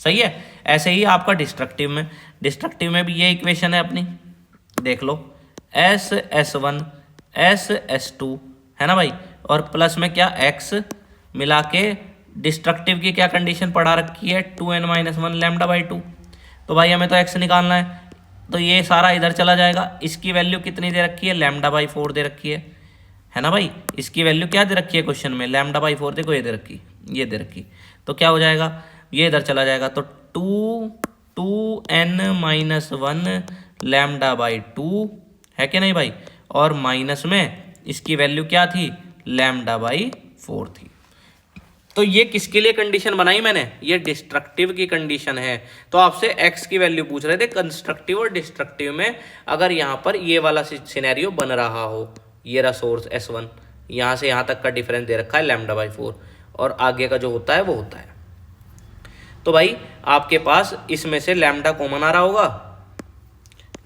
Speaker 1: सही है। ऐसे ही आपका डिस्ट्रक्टिव में भी ये इक्वेशन है अपनी, देख लो, SS1 SS2 है ना भाई, और प्लस में क्या x मिला के डिस्ट्रक्टिव की क्या कंडीशन पढ़ा रखी है, 2n माइनस 1 लैम्डा बाई 2। तो भाई हमें तो x निकालना है, तो ये सारा इधर चला जाएगा। इसकी वैल्यू कितनी दे रखी है, लैम्डा बाई 4 दे रखी है ना भाई। इसकी वैल्यू क्या दे रखी है क्वेश्चन में, लैम्डा बाई 4 देखो, ये दे रखी, ये दे रखी। तो क्या हो जाएगा, ये इधर चला जाएगा, तो 2n माइनस 1 लैम्डा बाई 2 है कि नहीं भाई, और माइनस में इसकी वैल्यू क्या थी, लैम्डा बाई 4 थी। तो ये किसके लिए कंडीशन बनाई मैंने, ये डिस्ट्रक्टिव की कंडीशन है। तो आपसे x की वैल्यू पूछ रहे थे कंस्ट्रक्टिव और डिस्ट्रक्टिव में, अगर यहाँ पर ये वाला सिनेरियो बन रहा हो, ये रहा सोर्स S1, यहाँ से यहाँ तक का डिफरेंस दे रखा है लैम्डा बाई 4, और आगे का जो होता है वो होता है। तो भाई आपके पास इसमें से लैम्डा कॉमन आ रहा होगा,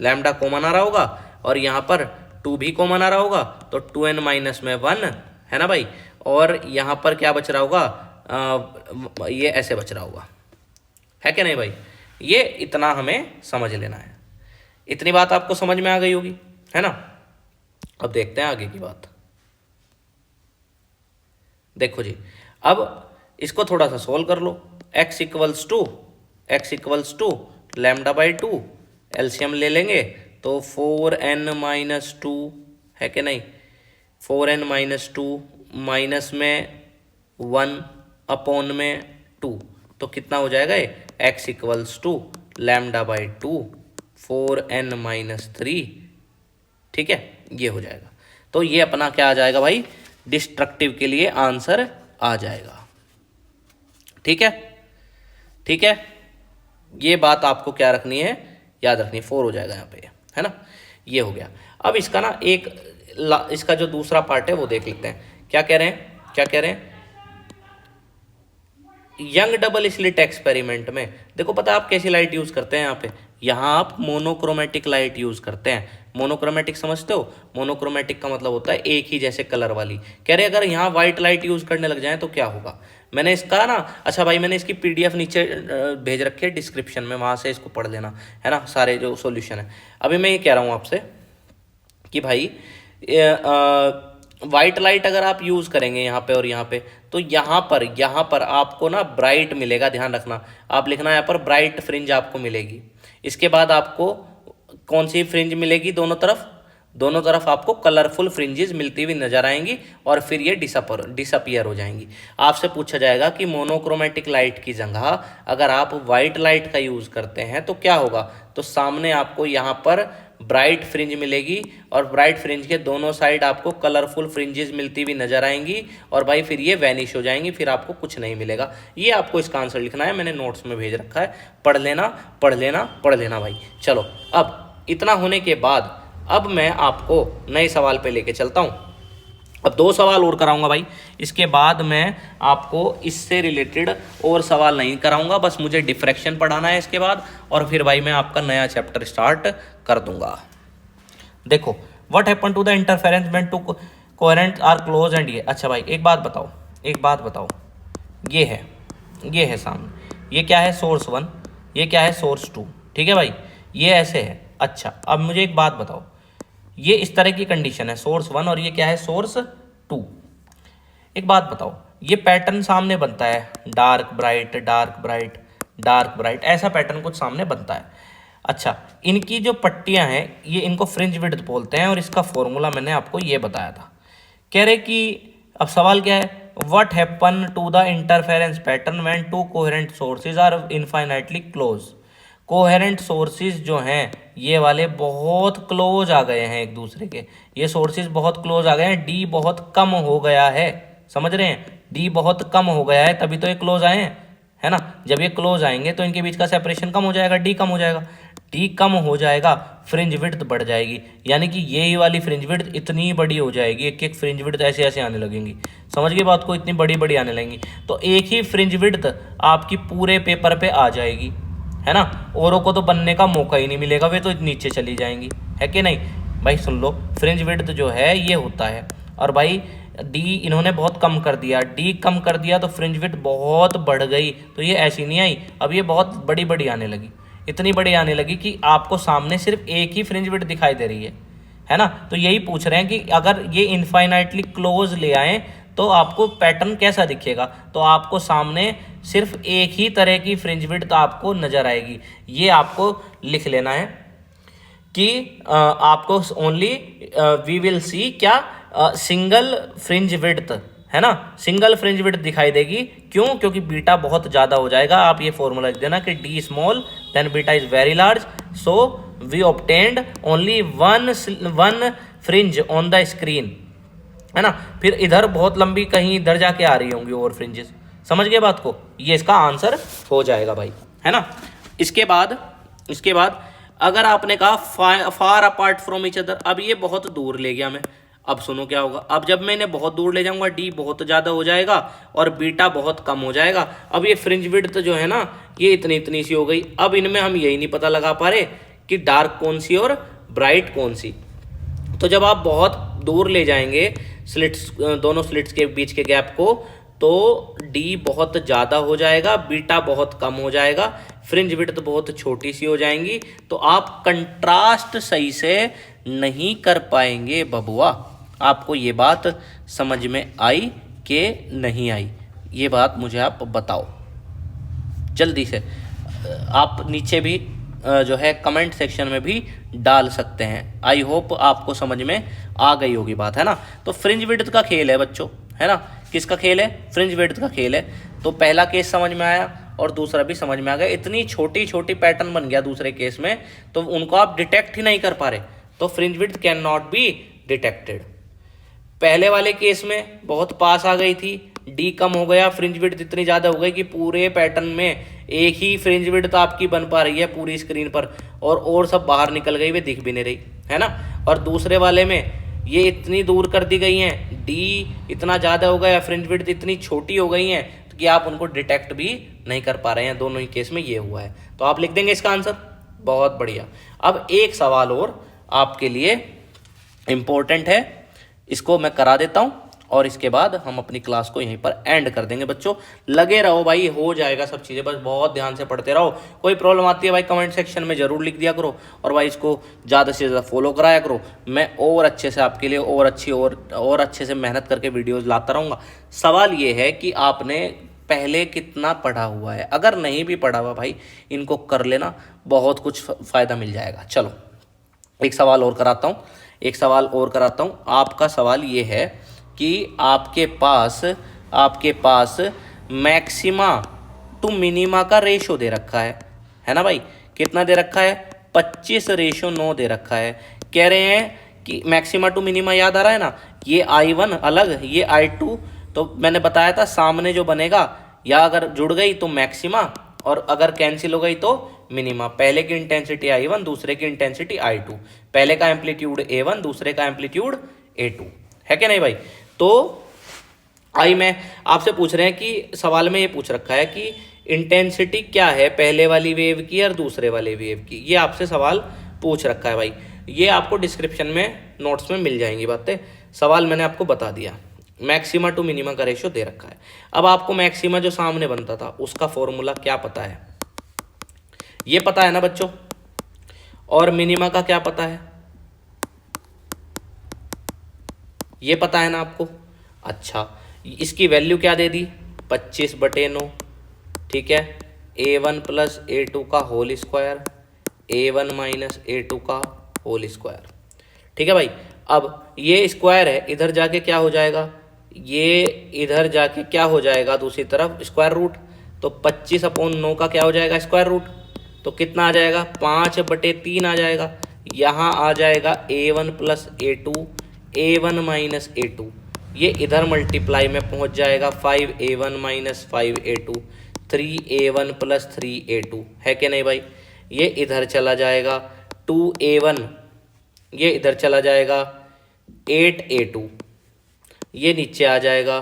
Speaker 1: लैम्डा कॉमन आ रहा होगा, और यहाँ पर 2 भी कॉमन आ रहा होगा, तो 2n माइनस में 1 है ना भाई, और यहाँ पर क्या बच रहा होगा, ये ऐसे बच रहा होगा, है क्या नहीं भाई। ये इतना हमें समझ लेना है, इतनी बात आपको समझ में आ गई होगी, है ना। अब देखते हैं आगे की बात। देखो जी, अब इसको थोड़ा सा सोल्व कर लो। x equals to lambda by 2, LCM ले लेंगे तो 4n माइनस 2 है कि नहीं, 4n माइनस 2 माइनस में 1 अपॉन में 2, तो कितना हो जाएगा ये, x इक्वल्स टू λ/2 4n-3, ठीक है, ये हो जाएगा। तो ये अपना क्या आ जाएगा भाई, डिस्ट्रक्टिव के लिए आंसर आ जाएगा। ठीक है, ठीक है, ये बात आपको क्या रखनी है, याद रखनी है। 4 हो जाएगा यहाँ पे, है ना, ये हो गया। अब इसका ना इसका जो दूसरा पार्ट है वो देख लेते हैं। क्या कह रहे हैं, क्या कह रहे हैं, यंग डबल स्लिट एक्सपेरिमेंट में देखो, पता है आप कैसी लाइट यूज करते हैं यहाँ पे, यहाँ आप मोनोक्रोमेटिक लाइट यूज करते हैं। मोनोक्रोमेटिक समझते हो, मोनोक्रोमेटिक का मतलब होता है एक ही जैसे कलर वाली। कह रहे अगर यहाँ व्हाइट लाइट यूज करने लग जाए तो क्या होगा। मैंने इसका ना, अच्छा भाई मैंने इसकी पीडीएफ नीचे भेज रखी है डिस्क्रिप्शन में, वहाँ से इसको पढ़ लेना, है ना, सारे जो सॉल्यूशन है। अभी मैं ये कह रहा हूँ आपसे कि भाई वाइट लाइट अगर आप यूज़ करेंगे यहाँ पे और यहाँ पे, तो यहाँ पर आपको ना ब्राइट मिलेगा, ध्यान रखना। आप लिखना यहाँ पर ब्राइट फ्रिंज आपको मिलेगी। इसके बाद आपको कौन सी फ्रिंज मिलेगी, दोनों तरफ आपको कलरफुल फ्रिंजेस मिलती हुई नजर आएंगी और फिर ये डिसअपियर हो जाएंगी। आपसे पूछा जाएगा कि मोनोक्रोमेटिक लाइट की जगह अगर आप वाइट लाइट का यूज़ करते हैं तो क्या होगा, तो सामने आपको यहाँ पर ब्राइट फ्रिंज मिलेगी और ब्राइट फ्रिंज के दोनों साइड आपको कलरफुल फ्रिंजेस मिलती हुई नजर आएंगी और भाई फिर ये वैनिश हो जाएंगी, फिर आपको कुछ नहीं मिलेगा। ये आपको इसका आंसर लिखना है, मैंने नोट्स में भेज रखा है, पढ़ लेना पढ़ लेना पढ़ लेना भाई। चलो, अब इतना होने के बाद अब मैं आपको नए सवाल पे लेके चलता हूँ। अब 2 सवाल और कराऊंगा भाई, इसके बाद मैं आपको इससे रिलेटेड और सवाल नहीं कराऊंगा, बस मुझे डिफ्रैक्शन पढ़ाना है इसके बाद, और फिर भाई मैं आपका नया चैप्टर स्टार्ट कर दूंगा। देखो, what happen to the interference when two coherent are close and ये, अच्छा भाई एक बात बताओ, ये है सामने, ये क्या है सोर्स 1, ये क्या है सोर्स 2, ठीक है भाई, ये ऐसे है। अच्छा, अब मुझे एक बात बताओ, ये इस तरह की कंडीशन है सोर्स 1 और ये क्या है सोर्स 2। एक बात बताओ, ये पैटर्न सामने बनता है dark bright dark bright dark bright, ऐसा पैटर्न कुछ सामने बनता है। अच्छा, इनकी जो पट्टियां हैं ये इनको फ्रिंज विड्थ बोलते हैं और इसका फॉर्मूला मैंने आपको ये बताया था। कह रहे कि अब सवाल क्या है, what happen to the interference pattern when 2 coherent sources are infinitely close. Coherent sources जो हैं ये वाले बहुत क्लोज आ गए हैं एक दूसरे के, ये सोर्सेज बहुत क्लोज आ गए हैं, डी बहुत कम हो गया है, समझ रहे हैं, डी बहुत कम हो गया है, तभी तो ये क्लोज आए हैं, है ना। जब ये क्लोज आएंगे तो इनके बीच का सेपरेशन कम हो जाएगा, डी कम हो जाएगा, डी कम हो जाएगा, फ्रिंज विड्थ बढ़ जाएगी, यानी कि ये वाली फ्रिंज विड्थ इतनी बड़ी हो जाएगी, एक एक फ्रिंज विड्थ ऐसे ऐसे आने लगेंगी, समझ गए बात को, इतनी बड़ी बड़ी आने लगेंगी, तो एक ही फ्रिंज विड्थ आपकी पूरे पेपर पे आ जाएगी, है ना। औरों को तो बनने का मौका ही नहीं मिलेगा, वे तो नीचे चली जाएंगी, है कि नहीं भाई। सुन लो, फ्रिंज विड्थ जो है ये होता है, और भाई डी इन्होंने बहुत कम कर दिया, डी कम कर दिया तो फ्रिंज विड्थ बहुत बढ़ गई, तो ये ऐसी नहीं आई, अब ये बहुत बड़ी बड़ी आने लगी, इतनी बड़ी आने लगी कि आपको सामने सिर्फ एक ही फ्रिंज विड्थ दिखाई दे रही है ना। तो यही पूछ रहे हैं कि अगर ये इनफाइनाइटली क्लोज ले आए तो आपको पैटर्न कैसा दिखेगा, तो आपको सामने सिर्फ एक ही तरह की फ्रिंज विड्थ आपको नजर आएगी। ये आपको लिख लेना है कि आपको ओनली वी विल सी क्या सिंगल फ्रिंज विड्थ, है ना, सिंगल फ्रिंज विड्थ दिखाई देगी। क्यों, क्योंकि बीटा बहुत ज़्यादा हो जाएगा। आप ये फॉर्मूला लिख देना कि d small then beta is very large, so we obtained only one fringe on the screen, है ना। फिर इधर बहुत लंबी कहीं इधर जाके आ रही होंगी और फ्रिंजेस, समझ गए बात को, ये इसका आंसर हो जाएगा भाई, है ना। इसके बाद अगर आपने कहा far apart from each other, अब ये बहुत दूर ले गया मैं, अब सुनो क्या होगा, अब जब मैं इन्हें बहुत दूर ले जाऊंगा डी बहुत ज़्यादा हो जाएगा और बीटा बहुत कम हो जाएगा। अब ये फ्रिंज विड्थ जो है ना ये इतनी इतनी सी हो गई। अब इनमें हम यही नहीं पता लगा पा रहे कि डार्क कौन सी और ब्राइट कौन सी। तो जब आप बहुत दूर ले जाएंगे स्लिट्स, दोनों स्लिट्स के बीच के गैप को, तो डी बहुत ज़्यादा हो जाएगा, बीटा बहुत कम हो जाएगा, फ्रिंज विड्थ बहुत छोटी सी हो जाएंगी। तो आप कंट्रास्ट सही से नहीं कर पाएंगे बबुआ। आपको ये बात समझ में आई कि नहीं आई, ये बात मुझे आप बताओ जल्दी से। आप नीचे भी जो है कमेंट सेक्शन में भी डाल सकते हैं। आई होप आपको समझ में आ गई होगी बात, है ना। तो फ्रिंज विड्थ का खेल है बच्चों, है ना, किसका खेल है, फ्रिंज विड्थ का खेल है। तो पहला केस समझ में आया। और दूसरा भी समझ में आ गया। इतनी छोटी छोटी पैटर्न बन गया दूसरे केस में, तो उनको आप डिटेक्ट ही नहीं कर पा रहे, तो fringe width can not be detected. पहले वाले केस में बहुत पास आ गई थी, डी कम हो गया, फ्रिंज विड्थ इतनी ज़्यादा हो गई कि पूरे पैटर्न में एक ही फ्रिंज विड्थ आपकी बन पा रही है पूरी स्क्रीन पर, और सब बाहर निकल गई, वे दिख भी नहीं रही, है ना। और दूसरे वाले में ये इतनी दूर कर दी गई हैं, डी इतना ज़्यादा हो गया, फ्रिंज विड्थ इतनी छोटी हो गई हैं कि आप उनको डिटेक्ट भी नहीं कर पा रहे हैं। दोनों ही केस में ये हुआ है, तो आप लिख देंगे इसका आंसर। बहुत बढ़िया। अब एक सवाल और आपके लिए इम्पोर्टेंट है, इसको मैं करा देता हूं और इसके बाद हम अपनी क्लास को यहीं पर एंड कर देंगे। बच्चों लगे रहो भाई, हो जाएगा सब चीज़ें, बस बहुत ध्यान से पढ़ते रहो। कोई प्रॉब्लम आती है भाई कमेंट सेक्शन में ज़रूर लिख दिया करो, और भाई इसको ज़्यादा से ज़्यादा फॉलो कराया करो। मैं और अच्छे से आपके लिए और अच्छे से मेहनत करके वीडियोज़ लाता रहूँगा। सवाल ये है कि आपने पहले कितना पढ़ा हुआ है। अगर नहीं भी पढ़ा हुआ भाई, इनको कर लेना, बहुत कुछ फ़ायदा मिल जाएगा। चलो एक सवाल और कराता हूँ, आपका सवाल ये है कि आपके पास मैक्सिमा टू मिनिमा का रेशो दे रखा है ना भाई। कितना दे रखा है? 25:9 दे रखा है। कह रहे हैं कि मैक्सिमा टू मिनिमा याद आ रहा है ना, ये I1 अलग, ये I2, तो मैंने बताया था सामने जो बनेगा, या अगर जुड़ गई तो मैक्सिमा, और अगर कैंसिल हो गई तो मिनिमा। पहले की इंटेंसिटी I1, दूसरे की इंटेंसिटी I2, पहले का एम्पलीट्यूड A1, दूसरे का एम्पलीट्यूड A2, है कि नहीं भाई। तो आई में आपसे पूछ रहे हैं कि सवाल में ये पूछ रखा है कि इंटेंसिटी क्या है पहले वाली वेव की और दूसरे वाले वेव की, ये आपसे सवाल पूछ रखा है भाई। ये आपको डिस्क्रिप्शन में नोट्स में मिल जाएंगी बातें, सवाल मैंने आपको बता दिया। मैक्सिमा टू मिनिमा का रेशियो दे रखा है। अब आपको मैक्सिमा जो सामने बनता था उसका फॉर्मूला क्या पता है? ये पता है ना बच्चों, और मिनिमा का क्या पता है? ये पता है ना आपको। अच्छा, इसकी वैल्यू क्या दे दी? 25/9, ठीक है। A1 + A2 का होल स्क्वायर, A1 - A2 का होल स्क्वायर, ठीक है भाई। अब ये स्क्वायर है, इधर जाके क्या हो जाएगा? ये इधर जाके क्या हो जाएगा दूसरी तरफ? Square root. तो 25/9 का क्या हो जाएगा? Square root. तो कितना आ जाएगा? 5/3 आ जाएगा। यहाँ आ जाएगा A1 + A2, A1 - A2, ये इधर मल्टीप्लाई में पहुँच जाएगा 5A1 - 5A2, 3A1 + 3A2, है कि नहीं भाई। ये इधर चला जाएगा 2A1, ये इधर चला जाएगा 8A2, ये नीचे आ जाएगा।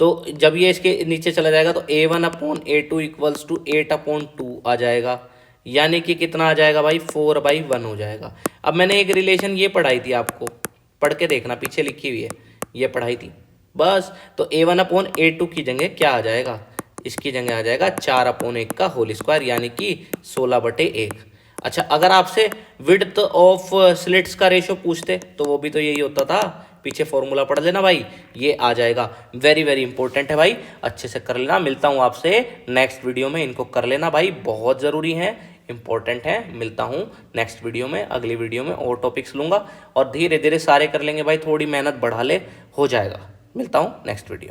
Speaker 1: तो जब ये इसके नीचे चला जाएगा तो A1/A2 = 8/2 आ जाएगा, यानी कि कितना आ जाएगा भाई? 4/1 हो जाएगा। अब मैंने एक रिलेशन ये पढ़ाई थी आपको, पढ़ के देखना, पीछे लिखी हुई है, ये पढ़ाई थी बस। तो A1/A2 की जगह क्या आ जाएगा? इसकी जगह आ जाएगा 4/1 का होल स्क्वायर, यानी कि 16/1। अच्छा, अगर आपसे विड्थ ऑफ स्लिट्स का रेशो पूछते तो वो भी तो यही होता था, पीछे फॉर्मूला पढ़ लेना भाई, ये आ जाएगा। वेरी वेरी इंपॉर्टेंट है भाई, अच्छे से कर लेना। मिलता हूँ आपसे नेक्स्ट वीडियो में, इनको कर लेना भाई, बहुत ज़रूरी है, इंपॉर्टेंट है। मिलता हूँ नेक्स्ट वीडियो में, अगली वीडियो में और टॉपिक्स लूँगा, और धीरे धीरे सारे कर लेंगे भाई, थोड़ी मेहनत बढ़ा ले, हो जाएगा। मिलता हूँ नेक्स्ट वीडियो।